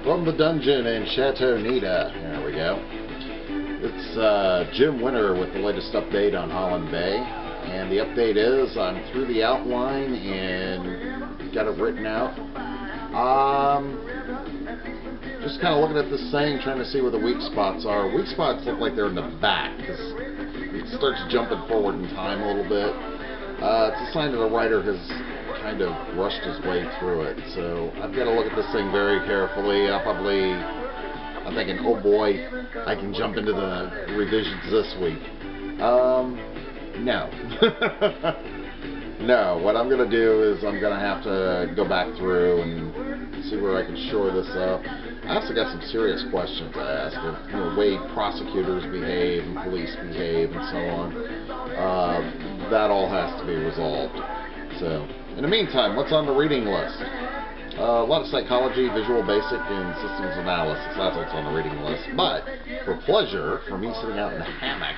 From the dungeon in Chateau Nita. There we go. It's Jim Winter with the latest update on Holland Bay. And the update is I'm through the outline and got it written out. Just kind of looking at this thing, trying to see where the weak spots are. Weak spots look like they're in the back because it starts jumping forward in time a little bit. It's a sign that the writer has kind of rushed his way through it. So I've got to look at this thing very carefully. I'm thinking, oh boy, I can jump into the revisions this week. No. No, what I'm going to do is I'm going to have to go back through and see where I can shore this up. I also got some serious questions to ask of the way prosecutors behave and police behave and so on. That all has to be resolved. So, in the meantime, what's on the reading list? A lot of psychology, visual basic, and systems analysis. That's what's on the reading list. But, for pleasure, for me sitting out in the hammock,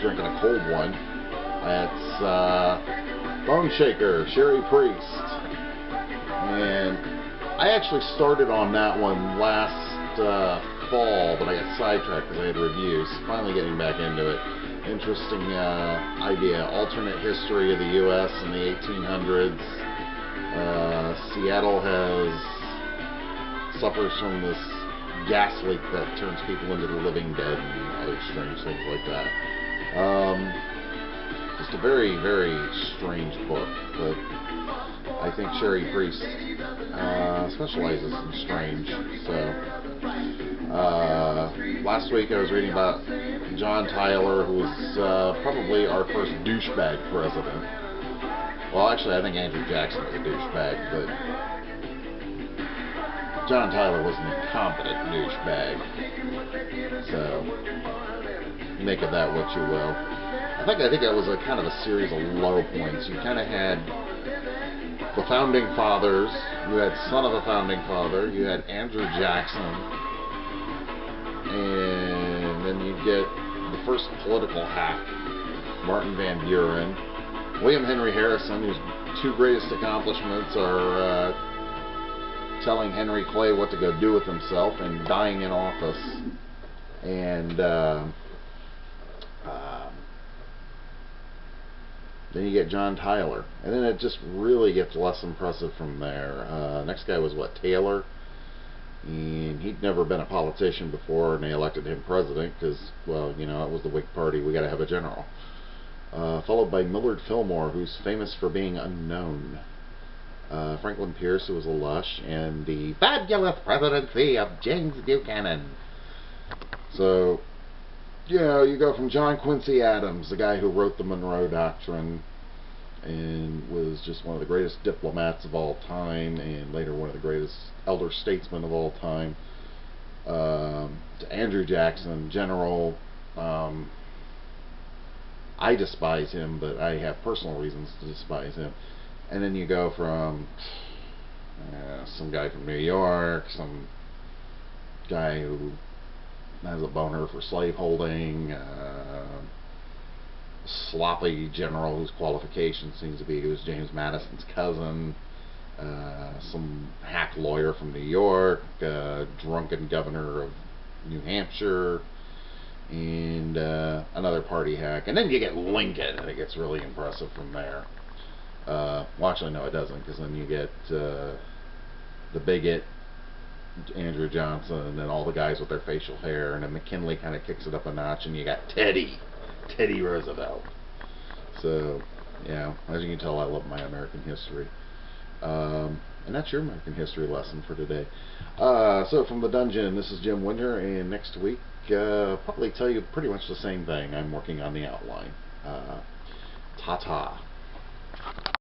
drinking a cold one, it's Bone Shaker, Cherie Priest. And I actually started on that one last fall, but I got sidetracked because I had reviews. Finally getting back into it. Interesting idea. Alternate history of the U.S. in the 1800s. Seattle suffers from this gas leak that turns people into the living dead and other strange things like that. Just a very, very strange book, but I think Cherie Priest specializes in strange. So, last week I was reading about John Tyler, who was probably our first douchebag president. Well, actually, I think Andrew Jackson was a douchebag, but John Tyler was an incompetent douchebag. So, make of that what you will. I think that was a kind of a series of low points. You kind of had the Founding Fathers, you had son of a Founding Father, you had Andrew Jackson, and then you get the first political hack, Martin Van Buren, William Henry Harrison, whose two greatest accomplishments are telling Henry Clay what to go do with himself and dying in office, and then you get John Tyler, and then it just really gets less impressive from there. Next guy was Taylor, and he'd never been a politician before, and they elected him president because, well, you know, it was the Whig Party. We got to have a general. Followed by Millard Fillmore, who's famous for being unknown. Franklin Pierce, who was a lush, and the fabulous presidency of James Buchanan. So, you know, you go from John Quincy Adams, the guy who wrote the Monroe Doctrine and was just one of the greatest diplomats of all time and later one of the greatest elder statesmen of all time, to Andrew Jackson, general. I despise him, but I have personal reasons to despise him. And then you go from some guy from New York, some guy who has a boner for slaveholding, sloppy general whose qualification seems to be he was James Madison's cousin, some hack lawyer from New York, drunken governor of New Hampshire, and another party hack. And then you get Lincoln, and it gets really impressive from there. Well, actually, no, it doesn't, because then you get the bigot, Andrew Johnson, and then all the guys with their facial hair, and then McKinley kind of kicks it up a notch, and you got Teddy Roosevelt. So, yeah, as you can tell, I love my American history. And that's your American history lesson for today. So, from the dungeon, this is Jim Winter, and next week, probably tell you pretty much the same thing. I'm working on the outline. Ta-ta.